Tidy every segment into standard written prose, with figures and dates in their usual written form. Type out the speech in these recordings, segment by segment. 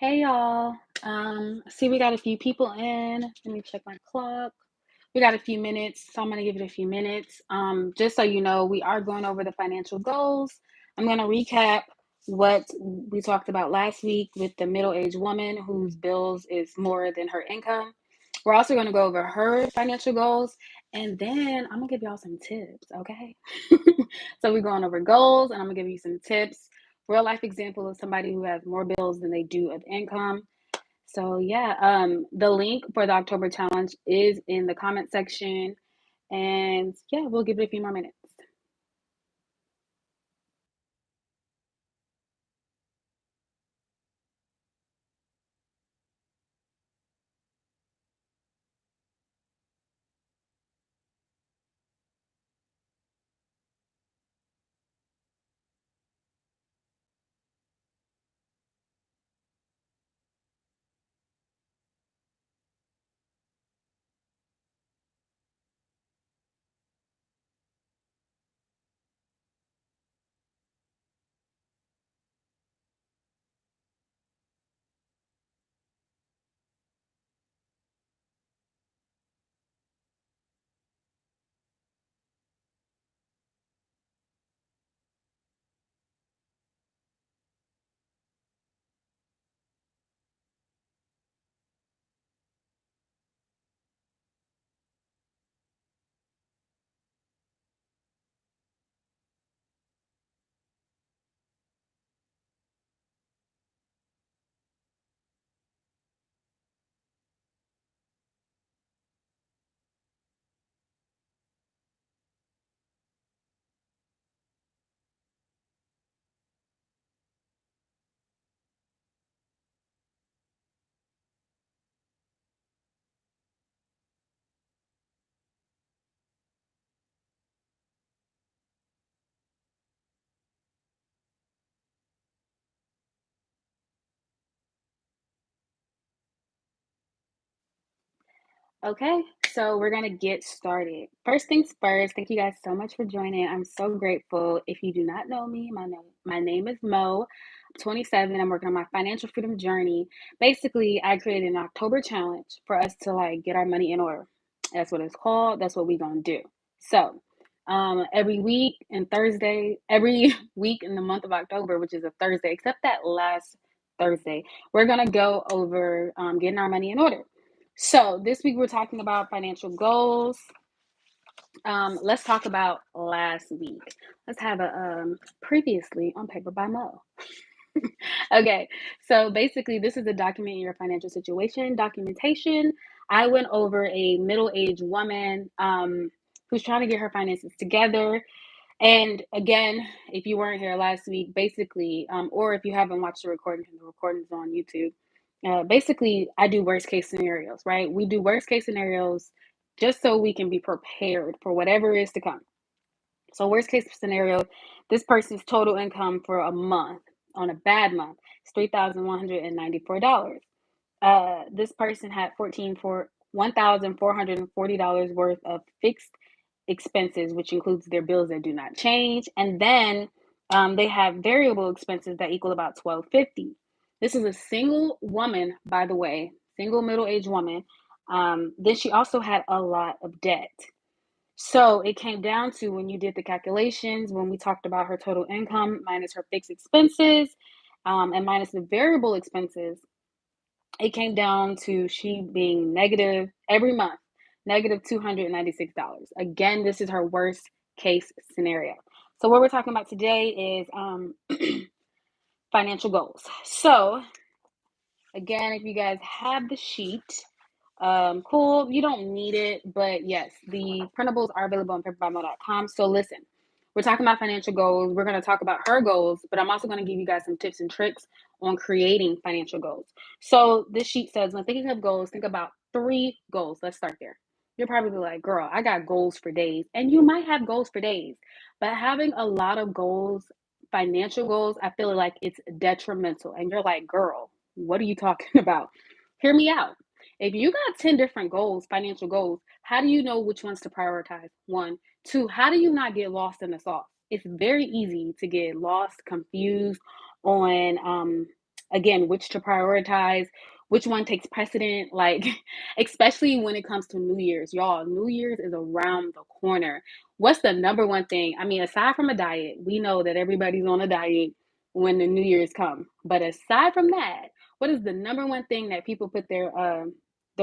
Hey y'all. See we got a few people in. Let me check my clock. We got a few minutes, so I'm gonna give it a few minutes. Just so you know, we are going over the financial goals. I'm gonna recap what we talked about last week with the middle-aged woman whose bills is more than her income. We're also gonna go over her financial goals, and then I'm gonna give y'all some tips, okay? So we're going over goals, and I'm gonna give you some tips, real life example of somebody who has more bills than they do of income. So yeah, the link for the October challenge is in the comment section, and yeah, we'll give it a few more minutes. Okay, so we're gonna get started. First things first, thank you guys so much for joining. I'm so grateful. If you do not know me, my name is Mo. I'm 27. I'm working on my financial freedom journey. Basically, I created an October challenge for us to like get our money in order. That's what it's called. That's what we're gonna do. So, every week and Thursday, every week in the month of October, which is a Thursday, except that last Thursday, we're gonna go over getting our money in order. So this week we're talking about financial goals. Let's talk about last week. Let's have a previously on paper by Mo. Okay, so basically this is a document your financial situation documentation. I went over a middle-aged woman who's trying to get her finances together. And again, if you weren't here last week, basically, or if you haven't watched the recording, because the recording's on YouTube, basically, I do worst case scenarios, right? We do worst case scenarios just so we can be prepared for whatever is to come. So, worst case scenario, this person's total income for a month on a bad month is $3,194. This person had 1,440 worth of fixed expenses, which includes their bills that do not change, and then they have variable expenses that equal about 1,250. This is a single woman, by the way, single middle-aged woman. Then she also had a lot of debt. So it came down to when you did the calculations, when we talked about her total income minus her fixed expenses and minus the variable expenses, it came down to she being negative every month, negative $296. Again, this is her worst case scenario. So what we're talking about today is financial goals. So again, if you guys have the sheet, cool. You don't need it, but yes, the printables are available on paperbymo.com. So listen, we're talking about financial goals. We're going to talk about her goals, but I'm also going to give you guys some tips and tricks on creating financial goals. So this sheet says, when thinking of goals, think about 3 goals. Let's start there. You're probably like, girl, I got goals for days. And you might have goals for days, but having a lot of goals, financial goals, I feel like it's detrimental. And you're like, girl, what are you talking about? Hear me out. If you got 10 different goals, financial goals, how do you know which ones to prioritize? One. Two, how do you not get lost in the sauce? It's very easy to get lost, confused on again, which to prioritize, which one takes precedent, like, especially when it comes to New Year's. Y'all, New Year's is around the corner. What's the number one thing? I mean, aside from a diet, we know that everybody's on a diet when the New Year's come. But aside from that, what is the number one thing that people put their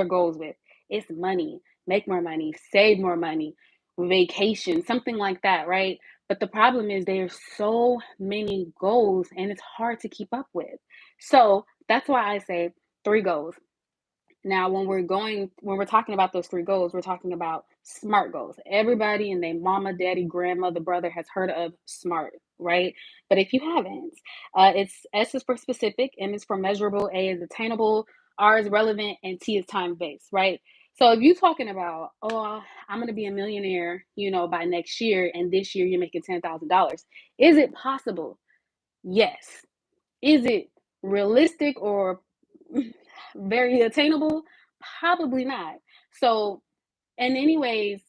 goals with? It's money. Make more money, save more money, vacation, something like that, right? But the problem is there's so many goals and it's hard to keep up with. So that's why I say 3 goals. Now, when we're talking about those 3 goals, we're talking about SMART goals. Everybody and their mama, daddy, grandmother, brother has heard of SMART, right? But if you haven't, it's S is for specific, M is for measurable, A is attainable, R is relevant, and T is time based, right? So if you're talking about, oh, I'm going to be a millionaire, by next year, and this year you're making $10,000, is it possible? Yes. Is it realistic or very attainable? Probably not. So, and anyways,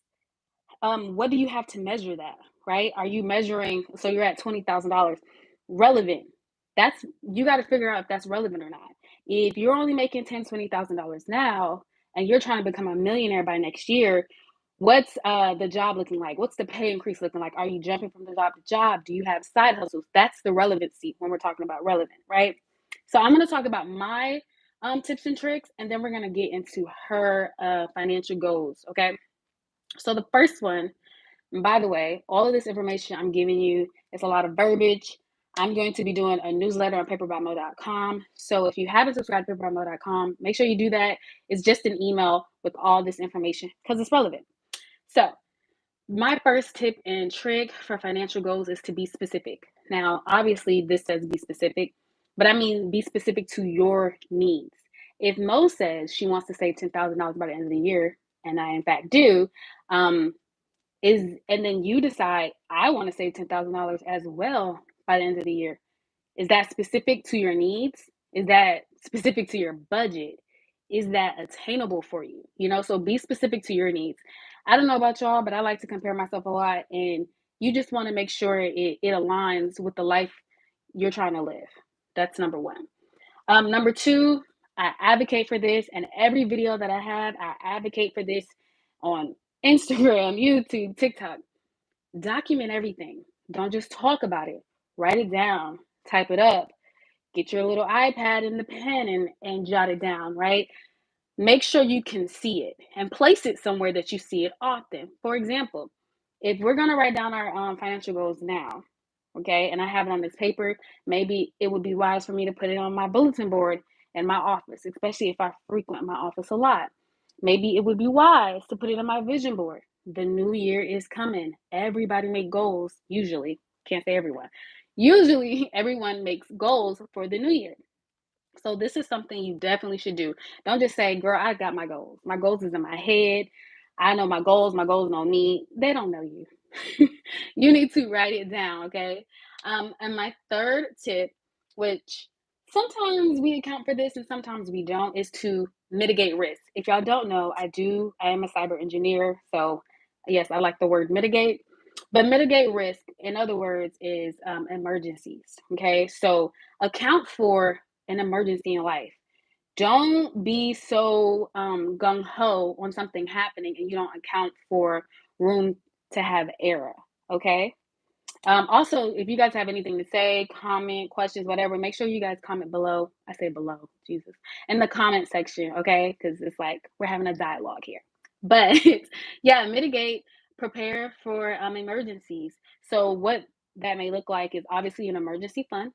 what do you have to measure that, right? Are you measuring, so you're at $20,000, relevant? That's, you got to figure out if that's relevant or not. If you're only making $20,000 now and you're trying to become a millionaire by next year, what's the job looking like? What's the pay increase looking like? Are you jumping from the job to job? Do you have side hustles? That's the relevancy when we're talking about relevant, right? So I'm going to talk about my tips and tricks, and then we're going to get into her financial goals, okay? So the first one, and by the way, all of this information I'm giving you is a lot of verbiage. I'm going to be doing a newsletter on paperbymo.com. So if you haven't subscribed to paperbymo.com, make sure you do that. It's just an email with all this information because it's relevant. So my first tip and trick for financial goals is to be specific. Now, obviously, this says be specific, but I mean be specific to your needs. If Mo says she wants to save $10,000 by the end of the year, and I in fact do, um, and then you decide I want to save $10,000 as well by the end of the year. Is that specific to your needs? Is that specific to your budget? Is that attainable for you? So be specific to your needs. I don't know about y'all, but I like to compare myself a lot, and you just want to make sure it aligns with the life you're trying to live. That's number one. Number two, I advocate for this, and every video that I have, I advocate for this on Instagram, YouTube, TikTok. Document everything. Don't just talk about it. Write it down, type it up, get your little iPad and the pen and jot it down, right? Make sure you can see it and place it somewhere that you see it often. For example, if we're going to write down our financial goals now, okay, and I have it on this paper, maybe it would be wise for me to put it on my bulletin board in my office, especially if I frequent my office a lot. Maybe it would be wise to put it on my vision board. The new year is coming. Everybody make goals, usually. Can't say everyone. Usually, everyone makes goals for the new year. So this is something you definitely should do. Don't just say, girl, I got my goals. My goals is in my head. I know my goals. My goals know me. They don't know you. You need to write it down, okay? And my third tip, which sometimes we account for this and sometimes we don't, is to mitigate risk. If y'all don't know, I am a cyber engineer. So yes, I like the word mitigate. But mitigate risk, in other words, is emergencies. Okay. So account for an emergency in life. Don't be so gung ho on something happening and you don't account for room to have error. Okay. Also, if you guys have anything to say, comment, questions, whatever, make sure you guys comment below. I say below, Jesus, in the comment section, okay? Because it's like we're having a dialogue here. But yeah, mitigate, prepare for emergencies. So what that may look like is obviously an emergency fund.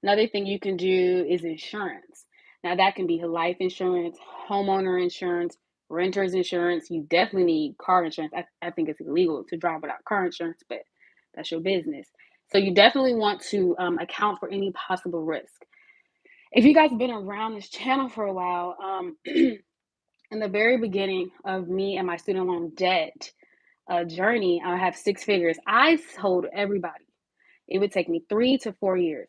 Another thing you can do is insurance. Now that can be life insurance, homeowner insurance, renter's insurance. You definitely need car insurance. I think it's illegal to drive without car insurance, but that's your business. So you definitely want to account for any possible risk. If you guys have been around this channel for a while, in the very beginning of me and my student loan debt journey, I have 6 figures. I told everybody it would take me 3 to 4 years.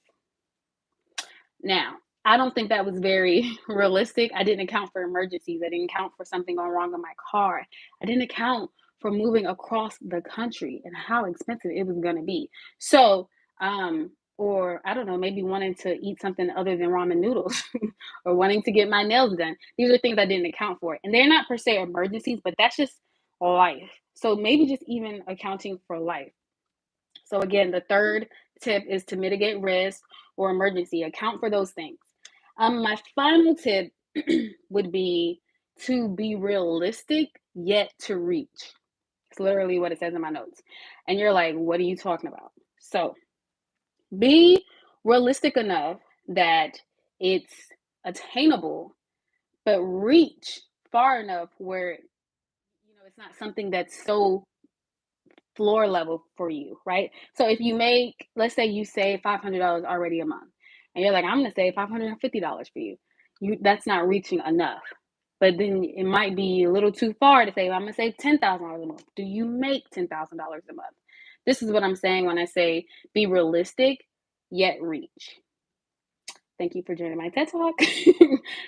Now, I don't think that was very realistic. I didn't account for emergencies. I didn't account for something going wrong in my car. I didn't account for moving across the country and how expensive it was going to be. So, or I don't know, maybe wanting to eat something other than ramen noodles or wanting to get my nails done. These are things I didn't account for. And they're not per se emergencies, but that's just life. So maybe just even accounting for life. So again, the third tip is to mitigate risk or emergency. Account for those things. My final tip would be to be realistic yet to reach. It's literally what it says in my notes. And you're like, what are you talking about? So be realistic enough that it's attainable, but reach far enough where it's not something that's so floor level for you, right? So if you make, let's say you save $500 already a month, and you're like, I'm going to save $550 for you. That's not reaching enough. But then it might be a little too far to say, I'm going to save $10,000 a month. Do you make $10,000 a month? This is what I'm saying when I say be realistic yet reach. Thank you for joining my TED Talk.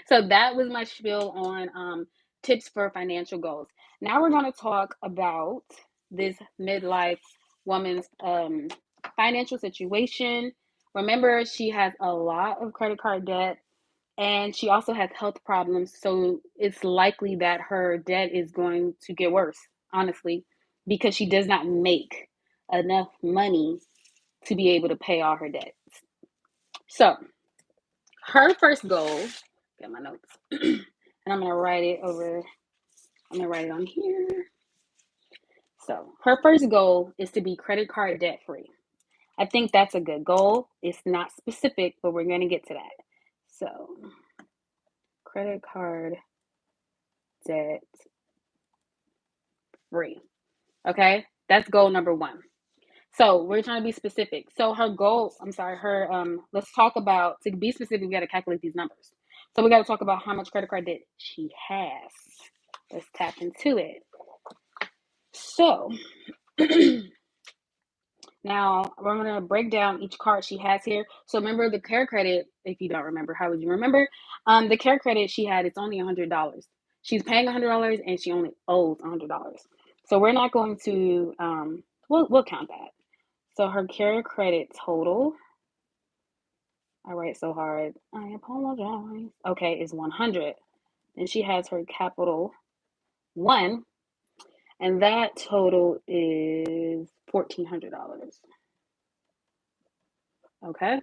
So that was my spiel on tips for financial goals. Now we're going to talk about this midlife woman's financial situation. Remember, she has a lot of credit card debt and she also has health problems. So it's likely that her debt is going to get worse, honestly, because she does not make enough money to be able to pay all her debts. So her first goal, get my notes, and I'm going to write it over, I'm going to write it on here. So her first goal is to be credit card debt free. I think that's a good goal. It's not specific, but we're going to get to that. So credit card debt free. Okay, that's goal number one. So we're trying to be specific. So her goal, let's talk about, to be specific, we got to calculate these numbers. So we got to talk about how much credit card debt she has. Let's tap into it. So now we're going to break down each card she has here. So remember the care credit, if you don't remember, how would you remember? The care credit she had, it's only $100. She's paying $100 and she only owes $100. So we're not going to, we'll count that. So her care credit total, I write so hard, I apologize. Okay, is 100. And she has her capital 1, and that total is $1,400. Okay.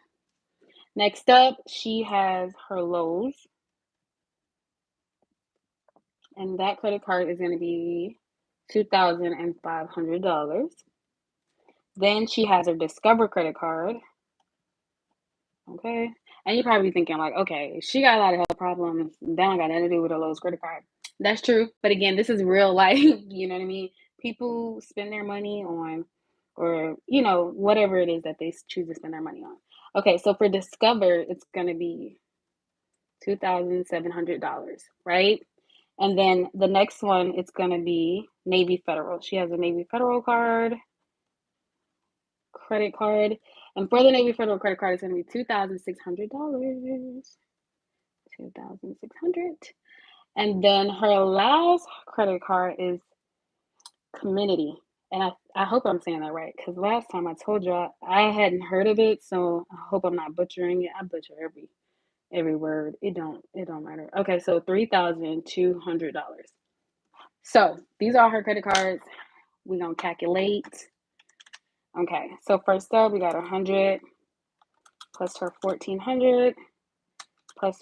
Next up, she has her Lowe's, and that credit card is going to be $2,500. Then she has her Discover credit card. Okay. And you're probably thinking, like, okay, she got a lot of health problems. That don't got nothing to do with her Lowe's credit card. That's true. But again, this is real life. You know what I mean? People spend their money on, or, whatever it is that they choose to spend their money on. Okay. So for Discover, it's going to be $2,700, right? And then the next one, it's going to be Navy Federal. She has a Navy Federal credit card. And for the Navy Federal credit card, it's going to be $2,600. $2,600. And then her last credit card is Community. And I hope I'm saying that right, because last time I told y'all I hadn't heard of it, so I hope I'm not butchering it. I butcher every word. It don't matter. Okay, so $3,200. So these are her credit cards. We're gonna calculate. Okay, so first up we got 100 plus her 1,400 plus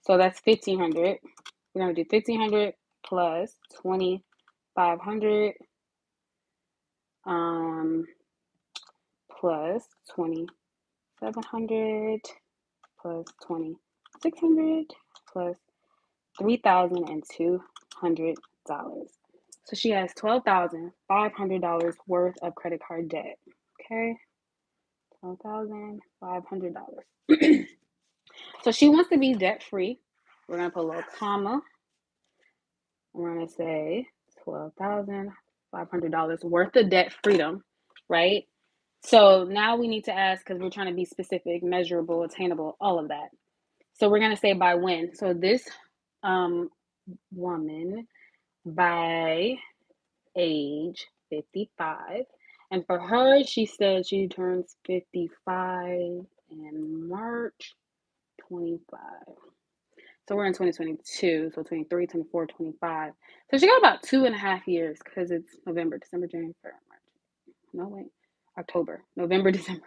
so that's 1,500. We're gonna do 1,500 plus 2,500 plus 2,700 plus 2,600 plus $3,200. So she has $12,500 worth of credit card debt. Okay, $12,500. So she wants to be debt free. We're gonna put a little comma. We're gonna say $12,500 worth of debt freedom, right? So now we need to ask, because we're trying to be specific, measurable, attainable, all of that. So we're gonna say by when. So this woman by age 55, And for her, she said she turns 55 in March 25. So we're in 2022, so 23, 24, 25. So she got about 2.5 years because it's November, December, January, February, March. No, wait. October, November, December.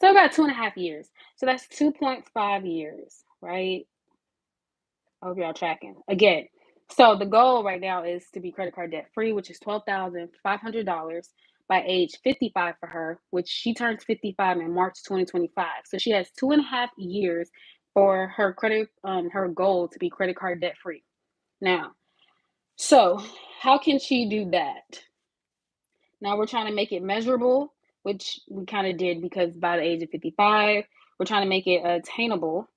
So about 2.5 years. So that's 2.5 years, right? I hope y'all tracking. Again, so the goal right now is to be credit card debt free, which is $12,500 by age 55 for her, which she turns 55 in March 2025. So she has 2.5 years for her her goal to be credit card debt free. Now, so how can she do that? Now we're trying to make it measurable, which we kind of did because by the age of 55, we're trying to make it attainable,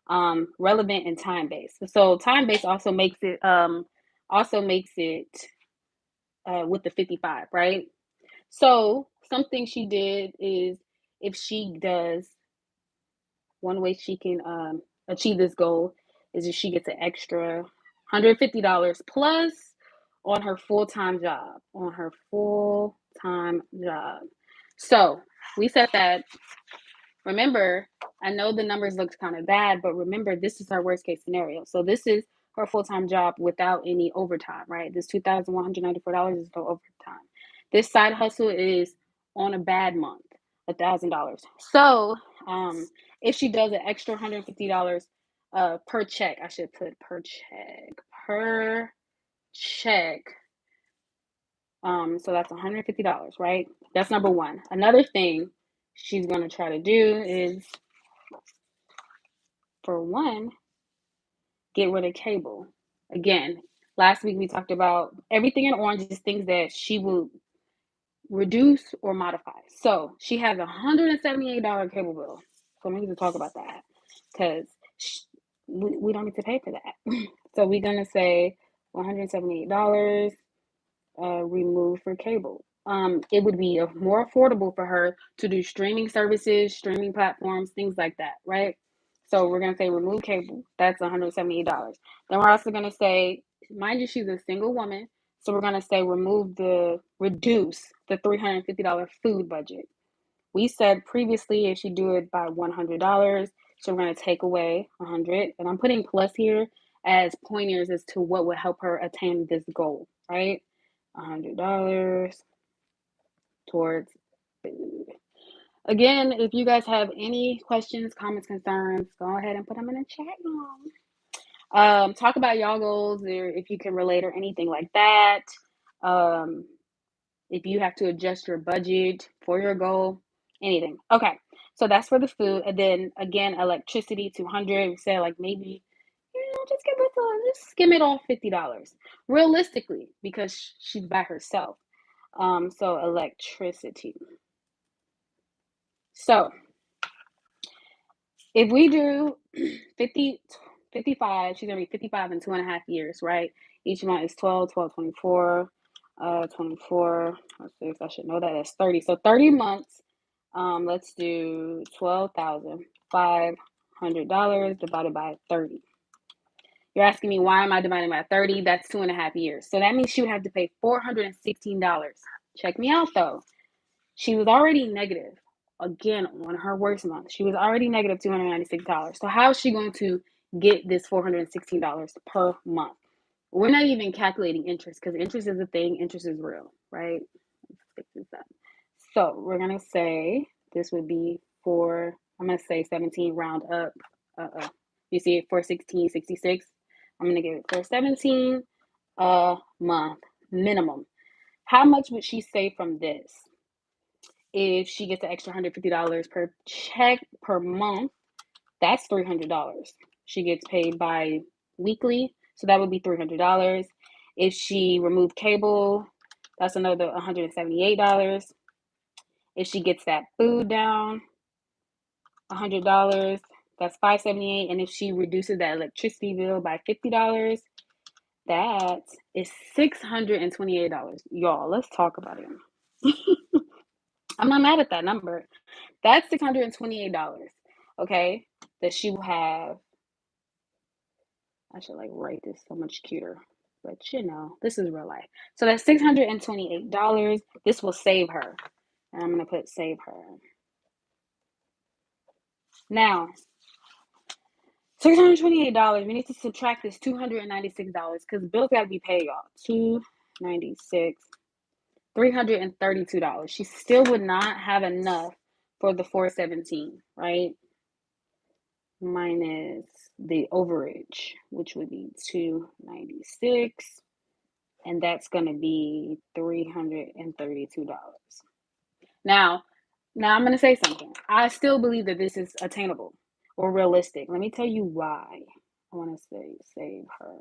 relevant, and time based. So time based also makes it with the 55, right? So something she did is if she does one way she can achieve this goal is if she gets an extra $150 plus on her full-time job. On her full-time job. So we said that. Remember, I know the numbers looked kind of bad, but remember, this is her worst case scenario. So this is her full-time job without any overtime, right? This $2,194 is no overtime. This side hustle is on a bad month, $1,000. So if she does an extra $150 per check, I should put per check. So that's $150, right? That's number one. Another thing she's going to try to do is, for one, get rid of cable. Again, last week we talked about everything in orange is things that she will reduce or modify. So she has a $178 cable bill. So we need to talk about that because we don't need to pay for that. So we're going to say $178 removed for cable. It would be more affordable for her to do streaming services, streaming platforms, things like that, right? So we're gonna say remove cable. That's $178. Then we're also gonna say, mind you, she's a single woman, so we're gonna say reduce the $350 food budget. We said previously if she do it by $100, so we're gonna take away 100, and I'm putting plus here as pointers as to what would help her attain this goal, right? $100 towards food. Again, if you guys have any questions, comments, concerns, go ahead and put them in the chat room. Talk about y'all goals, or if you can relate, or anything like that. If you have to adjust your budget for your goal, anything. Okay, so that's for the food. And then again, electricity, 200. We said like maybe just skim it off $50 realistically because she's by herself. So electricity. So if we do 50, 55, she's gonna be 55 in 2.5 years, right? Each month is 12, 12, 24, 24. Let's see if I should know that. That's 30. So 30 months. Let's do $12,500 divided by 30. You're asking me why am I dividing by 30? That's 2.5 years. So that means she would have to pay $416. Check me out though. She was already negative. Again, on her worst month, she was already negative $296. So how is she going to get this $416 per month? We're not even calculating interest because interest is a thing. Interest is real, right? Let's fix this up. So we're gonna say this would be I'm gonna say 17 round up. You see it for 1666. I'm gonna give it for 17 a month minimum. How much would she save from this? If she gets an extra $150 per check per month, that's $300. She gets paid by weekly, so that would be $300. If she removed cable, that's another $178. If she gets that food down, $100, that's $578. And if she reduces that electricity bill by $50, that is $628. Y'all, let's talk about it. I'm not mad at that number. That's $628, okay, that she will have. I should like write this so much cuter. but this is real life. So that's $628. This will save her. And I'm going to put save her. Now, $628, we need to subtract this $296 because bills got to be paid, y'all. $296, $332. She still would not have enough for the $417, right? Minus the overage, which would be $296, and that's going to be $332. Now I'm going to say something. I still believe that this is attainable or realistic. Let me tell you why. I want to say save her.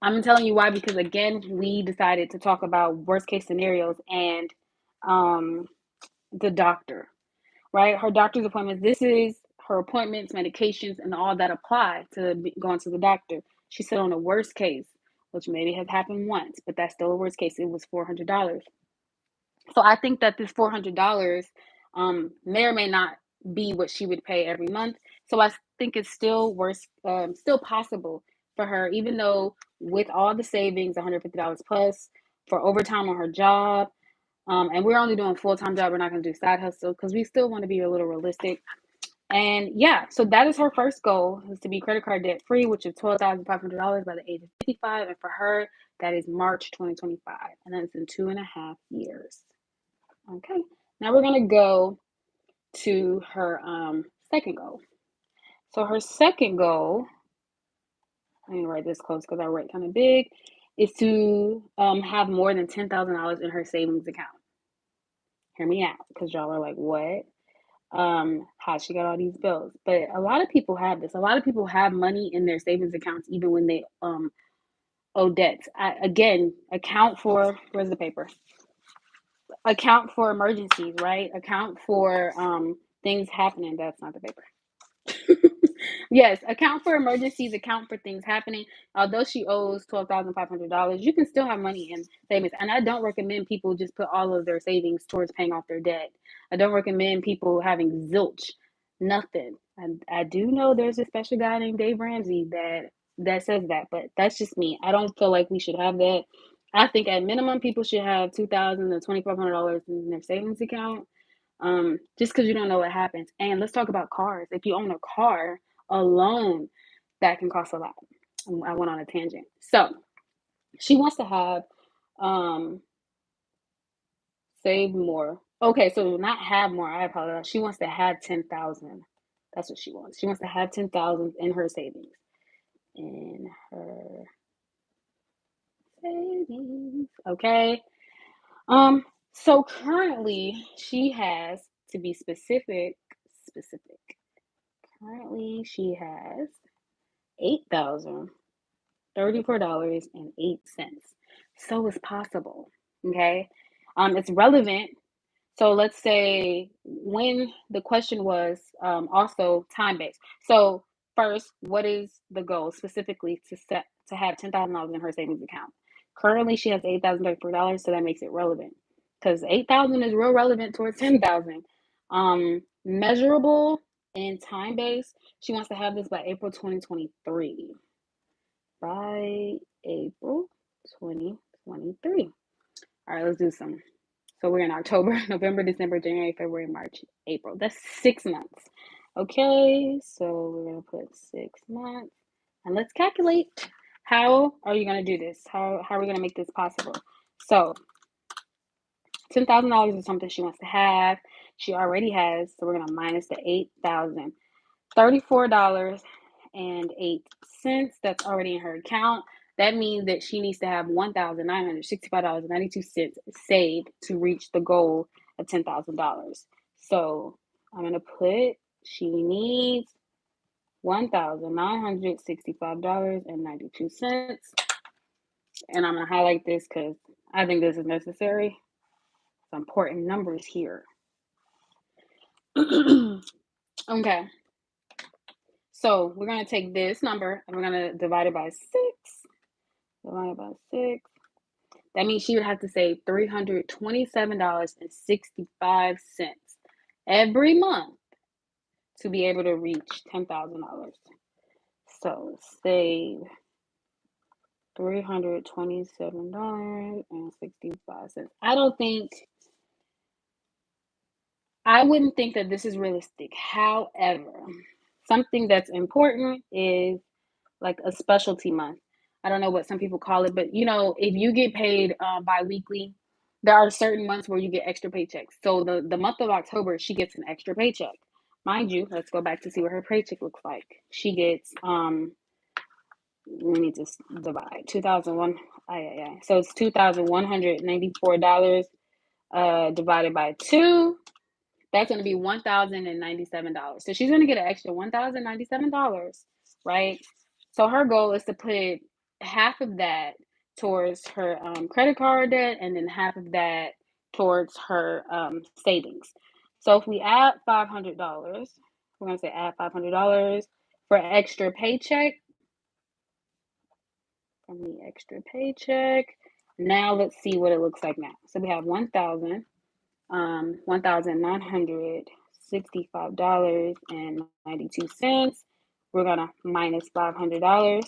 I'm telling you why because again, we decided to talk about worst case scenarios and the doctor, right? Her doctor's appointments. This is her appointments, medications, and all that apply to going to the doctor. She said on the worst case, which maybe has happened once, but that's still a worst case. It was $400. So I think that this $400 may or may not be what she would pay every month. So I think it's still still possible for her, even though with all the savings, $150 plus for overtime on her job, and we're only doing full-time job. We're not going to do side hustle because we still want to be a little realistic. And yeah, so that is her first goal is to be credit card debt free, which is $12,500 by the age of 55. And for her, that is March 2025. And that's in 2.5 years. Okay, now we're going to go to her second goal. So her second goal, I'm going to write this close because I write kind of big, is to have more than $10,000 in her savings account. Hear me out because y'all are like, what? How she got all these bills? But a lot of people have this. A lot of people have money in their savings accounts even when they owe debts. Again, account for, where's the paper? Account for emergencies, right? Account for things happening. That's not the paper. Yes, account for emergencies, account for things happening. Although she owes $12,500, you can still have money in savings. And I don't recommend people just put all of their savings towards paying off their debt. I don't recommend people having zilch, nothing. And I do know there's a special guy named Dave Ramsey that says that, but that's just me. I don't feel like we should have that. I think at minimum people should have $2,000 to $2,500 in their savings account. Just because you don't know what happens. And let's talk about cars. If you own a car alone, that can cost a lot. I went on a tangent. So she wants to have save more. Okay, so not have more. I apologize. She wants to have 10,000. That's what she wants. She wants to have 10,000 in her savings. In her savings. Okay. So currently she has to be specific. Currently she has $8,034.08. So it's possible. Okay. It's relevant. So let's say when the question was also time based. So first, what is the goal specifically to have $10,000 in her savings account? Currently, she has $8,034, so that makes it relevant because 8,000 is real relevant towards 10,000. Measurable and time based. She wants to have this by April 2023. By April 2023. All right, let's do some. So we're in October, November, December, January, February, March, April. That's 6 months. Okay, so we're going to put 6 months. And let's calculate. How are you going to do this? How are we going to make this possible? So $10,000 is something she wants to have. She already has. So we're going to minus the $8,000. $34.08 that's already in her account. That means that she needs to have $1,965.92 saved to reach the goal of $10,000. So I'm going to put she needs $1,965.92. And I'm going to highlight this because I think this is necessary. Some important numbers here. Okay. So we're going to take this number and we're going to divide it by 6. Divided by 6. That means she would have to save $327.65 every month to be able to reach $10,000. So save $327.65. I wouldn't think that this is realistic. However, something that's important is like a specialty month. I don't know what some people call it, but if you get paid bi-weekly, there are certain months where you get extra paychecks. So the month of October, she gets an extra paycheck. Mind you, let's go back to see what her paycheck looks like. She gets we need to divide 2001. So it's $2,194 divided by 2. That's going to be $1,097. So she's going to get an extra $1,097, right? So her goal is to put half of that towards her credit card debt, and then half of that towards her savings. So if we add $500, we're going to say add $500 for extra paycheck. From the extra paycheck. Now let's see what it looks like now. So we have $1,965.92. We're gonna minus $500.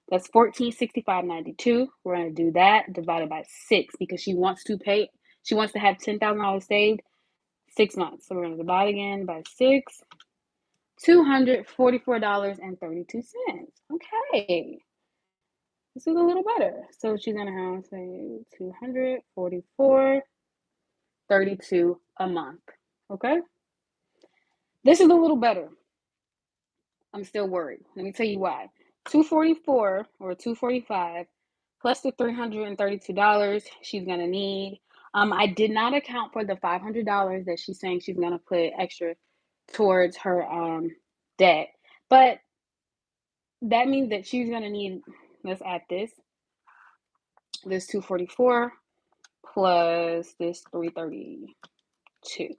That's $1,465.92. We're gonna do that divided by 6 because she wants to have $10,000 saved 6 months. So we're gonna divide again by 6. $244.32. Okay. This is a little better. So she's gonna have, say, 244.32 a month. Okay? This is a little better. I'm still worried. Let me tell you why. 244 or 245 plus the $332 she's gonna need. I did not account for the $500 that she's saying she's gonna put extra towards her debt, but that means that she's gonna need. Let's add this 244 plus this 332.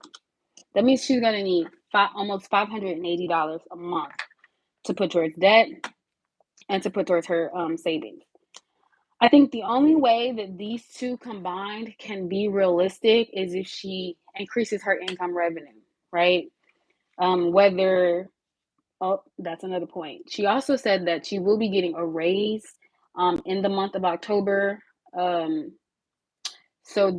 That means she's gonna need almost $580 a month to put towards debt and to put towards her savings. I think the only way that these two combined can be realistic is if she increases her income revenue, right? That's another point. She also said that she will be getting a raise in the month of October. So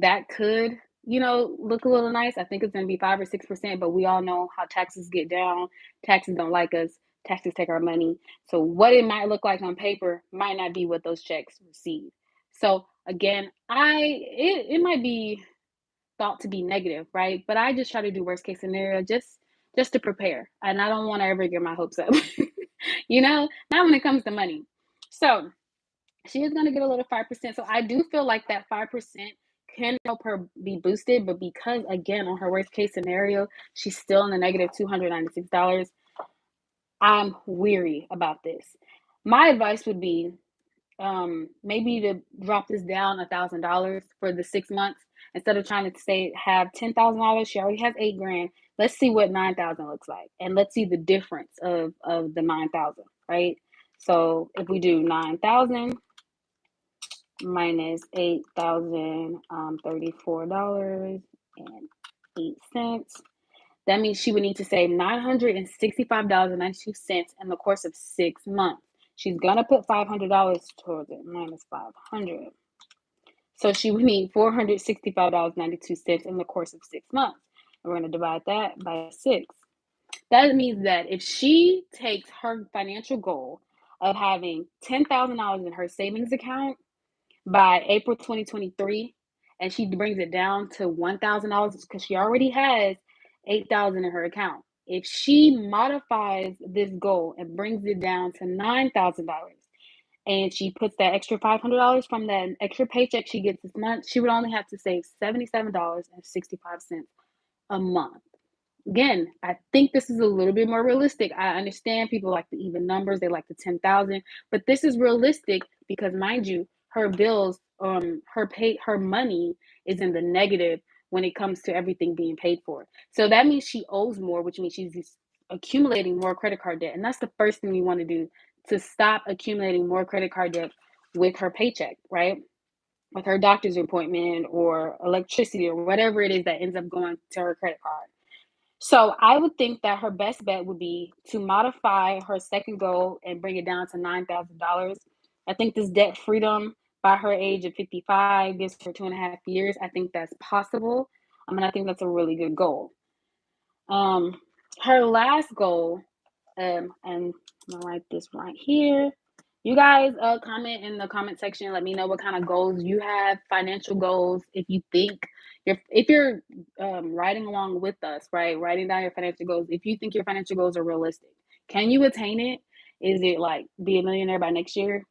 that could, look a little nice. I think it's going to be 5 or 6%, but we all know how taxes get down. Taxes don't like us. Taxes take our money. So what it might look like on paper might not be what those checks receive. So again, it might be thought to be negative, right? But I just try to do worst case scenario just to prepare. And I don't want to ever get my hopes up. Not when it comes to money. So she is going to get a little 5%. So I do feel like that 5% can help her be boosted. But because, again, on her worst case scenario, she's still in the negative $296, I'm weary about this. My advice would be maybe to drop this down $1,000 for the 6 months. Instead of trying to have $10,000, she already has $8,000. Let's see what 9,000 looks like, and let's see the difference of the 9,000, right? So if we do 9,000 minus $8,034.08. That means she would need to save $965.92 in the course of 6 months. She's gonna put $500 towards it, minus 500. So she would need $465.92 in the course of 6 months. And we're gonna divide that by 6. That means that if she takes her financial goal of having $10,000 in her savings account by April 2023, and she brings it down to $1,000 because she already has $8,000 in her account. If she modifies this goal and brings it down to $9,000, and she puts that extra $500 from that extra paycheck she gets this month, she would only have to save $77.65 a month. Again, I think this is a little bit more realistic. I understand people like the even numbers, they like the 10,000, but this is realistic because, mind you, her bills, her money is in the negative when it comes to everything being paid for. So that means she owes more, which means she's accumulating more credit card debt. And that's the first thing we want to do, to stop accumulating more credit card debt with her paycheck, right? With her doctor's appointment or electricity or whatever it is that ends up going to her credit card. So I would think that her best bet would be to modify her second goal and bring it down to $9,000. I think this debt freedom by her age of 55 gives her 2.5 years. I think that's possible. I mean, I think that's a really good goal. Her last goal, and I'm gonna write this right here. You guys comment in the comment section. Let me know what kind of goals you have, financial goals. If you think if you're riding along with us, right, writing down your financial goals. If you think your financial goals are realistic, can you attain it? Is it like be a millionaire by next year?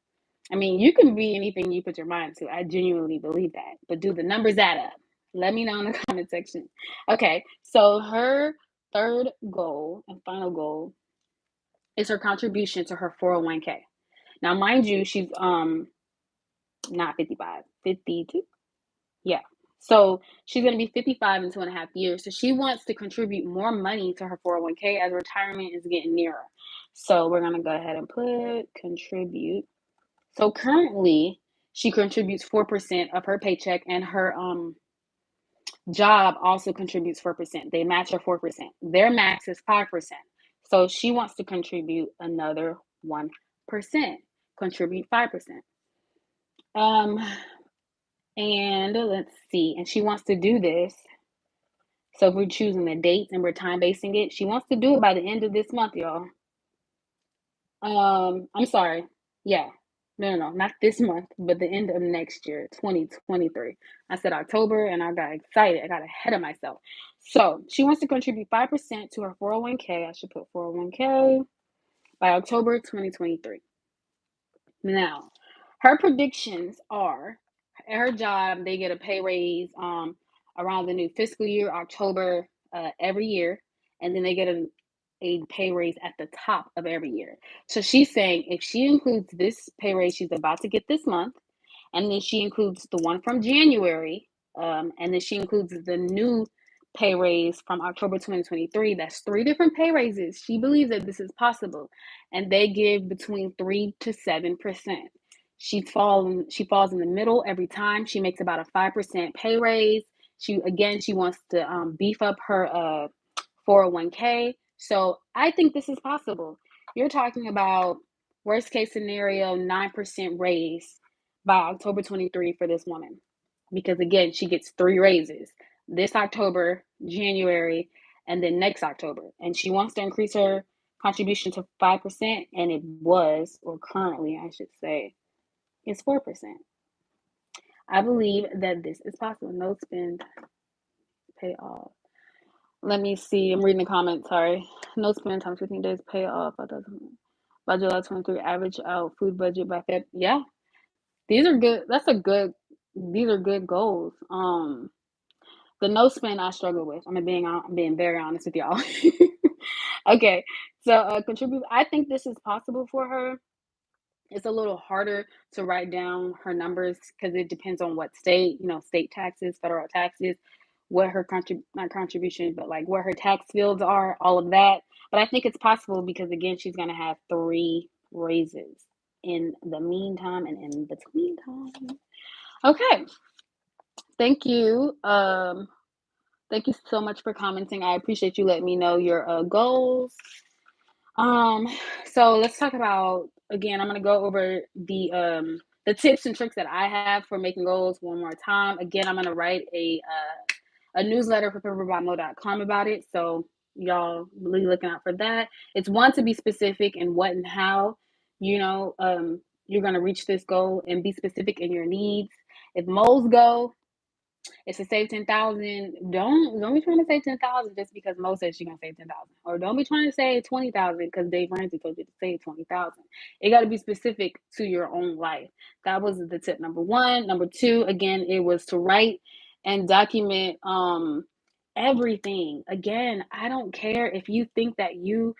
I mean, you can be anything you put your mind to. I genuinely believe that. But do the numbers add up? Let me know in the comment section. Okay, so her third goal and final goal is her contribution to her 401k. Now, mind you, she's not 55, 52. Yeah. So she's going to be 55 in 2.5 years. So she wants to contribute more money to her 401k as retirement is getting nearer. So we're going to go ahead and put contribute. So currently she contributes 4% of her paycheck, and her job also contributes 4%. They match her 4%. Their max is 5%. So she wants to contribute another 1%, contribute 5%. And let's see, and she wants to do this. So if we're choosing the dates and we're time basing it, she wants to do it by the end of this month, y'all. I'm sorry. Yeah. No, not this month, but the end of next year, 2023. I said October and I got excited. I got ahead of myself. So she wants to contribute 5% to her 401k. I should put 401k by October 2023. Now, her predictions are at her job, they get a pay raise around the new fiscal year, October every year, and then they get a pay raise at the top of every year. So she's saying if she includes this pay raise she's about to get this month, and then she includes the one from January, and then she includes the new pay raise from October 2023. That's three different pay raises. She believes that this is possible, and they give between 3 to 7%. She falls in the middle every time. She makes about a 5% pay raise. She wants to beef up her 401k. So I think this is possible. You're talking about worst case scenario 9% raise by October 23 for this woman. Because again, she gets three raises this October, January, and then next October. And she wants to increase her contribution to 5%, and it was, or currently, I should say, it's 4%. I believe that this is possible. No spend, pay off. Let me see. I'm reading the comments. Sorry. No spend times 15 days, pay off. By July 23, average out food budget by Feb. Yeah, these are good. These are good goals. The no spend I struggle with. I'm being very honest with y'all. Okay, so contribute. I think this is possible for her. It's a little harder to write down her numbers because it depends on what state, state taxes, federal taxes, what her not contribution, but like what her tax fields are, all of that. But I think it's possible because again, she's gonna have three raises in the meantime and in between time. Okay. Thank you. Thank you so much for commenting. I appreciate you letting me know your goals. So let's talk about again. I'm gonna go over the tips and tricks that I have for making goals one more time. Again, I'm gonna write a newsletter for paperbymo.com about it. So y'all really looking out for that. It's one to be specific in what and how you're gonna reach this goal and be specific in your needs. If moles go, it's to save 10,000. Don't be trying to save 10,000 just because Mo says she's gonna save 10,000, or don't be trying to save 20,000 because Dave Ramsey told you to save 20,000. It got to be specific to your own life. That was the tip number one. Number two, again, it was to write and document everything. Again, I don't care if you think that you're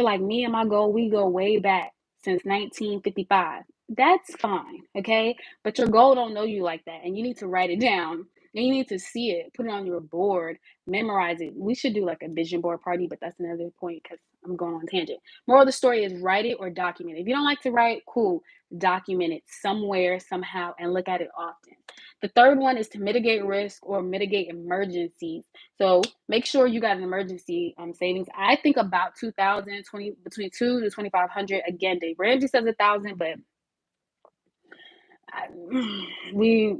like me and my goal. We go way back since 1955. That's fine, okay? But your goal don't know you like that, and you need to write it down. And you need to see it, put it on your board, memorize it. We should do like a vision board party, but that's another point because I'm going on a tangent. Moral of the story is write it or document it. If you don't like to write, cool. Document it somewhere, somehow, and look at it often. The third one is to mitigate risk or mitigate emergencies. So make sure you got an emergency savings. I think about 2,000, between 2 to 2,500. Again, Dave Ramsey says 1,000, but we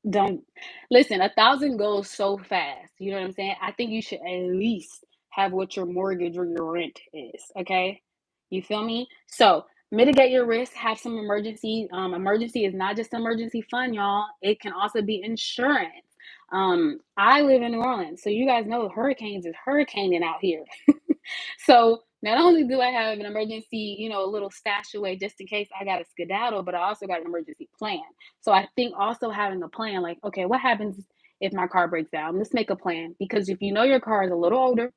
don't listen. 1,000 goes so fast. You know what I'm saying? I think you should at least have what your mortgage or your rent is. Okay, you feel me? So mitigate your risk. Have some emergency. Emergency is not just emergency fund, y'all. It can also be insurance. I live in New Orleans, so you guys know hurricanes is hurricaning out here. So not only do I have an emergency, a little stash away just in case I got to skedaddle, but I also got an emergency plan. So I think also having a plan, like, okay, what happens if my car breaks down? Let's make a plan, because if you know your car is a little older,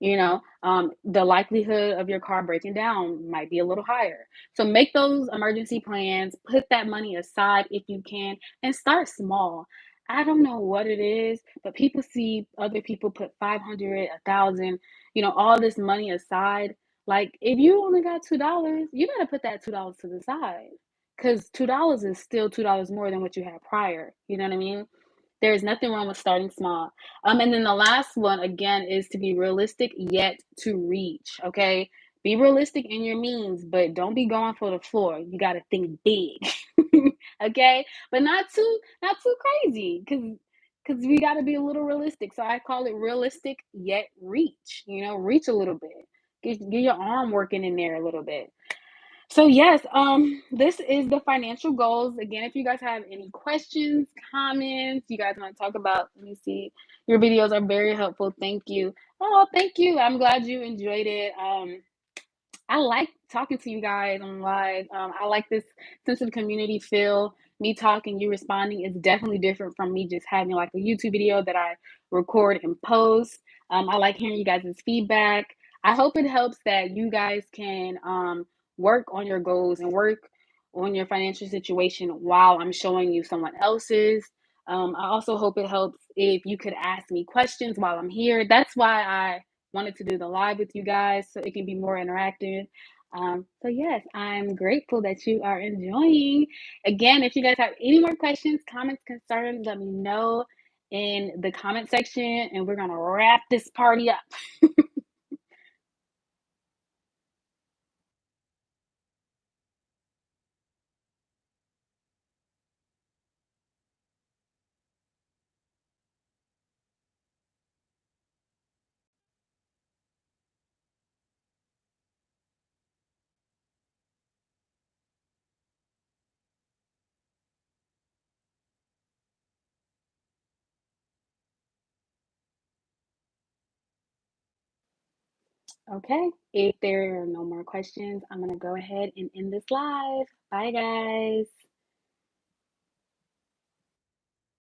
the likelihood of your car breaking down might be a little higher. So make those emergency plans, put that money aside if you can, and start small. I don't know what it is, but people see other people put 500, 1,000, all this money aside. Like, if you only got $2, you got to put that $2 to the side, because $2 is still $2 more than what you had prior. You know what I mean? There's nothing wrong with starting small. And then the last one again is to be realistic yet to reach. Okay. Be realistic in your means, but don't be going for the floor. You gotta think big. Okay? But not too crazy. Cause we gotta be a little realistic. So I call it realistic yet reach. Reach a little bit. Get your arm working in there a little bit. So yes, this is the financial goals. Again, if you guys have any questions, comments, you guys want to talk about, let me see. Your videos are very helpful. Thank you. Oh, thank you. I'm glad you enjoyed it. I like talking to you guys on live. I like this sense of community feel. Me talking, you responding is definitely different from me just having like a YouTube video that I record and post. I like hearing you guys' feedback. I hope it helps that you guys can work on your goals and work on your financial situation while I'm showing you someone else's. I also hope it helps if you could ask me questions while I'm here. That's why I wanted to do the live with you guys so it can be more interactive. So yes, I'm grateful that you are enjoying. Again, if you guys have any more questions, comments, concerns, let me know in the comment section, and we're gonna wrap this party up. Okay, if there are no more questions, I'm gonna go ahead and end this live. Bye, guys.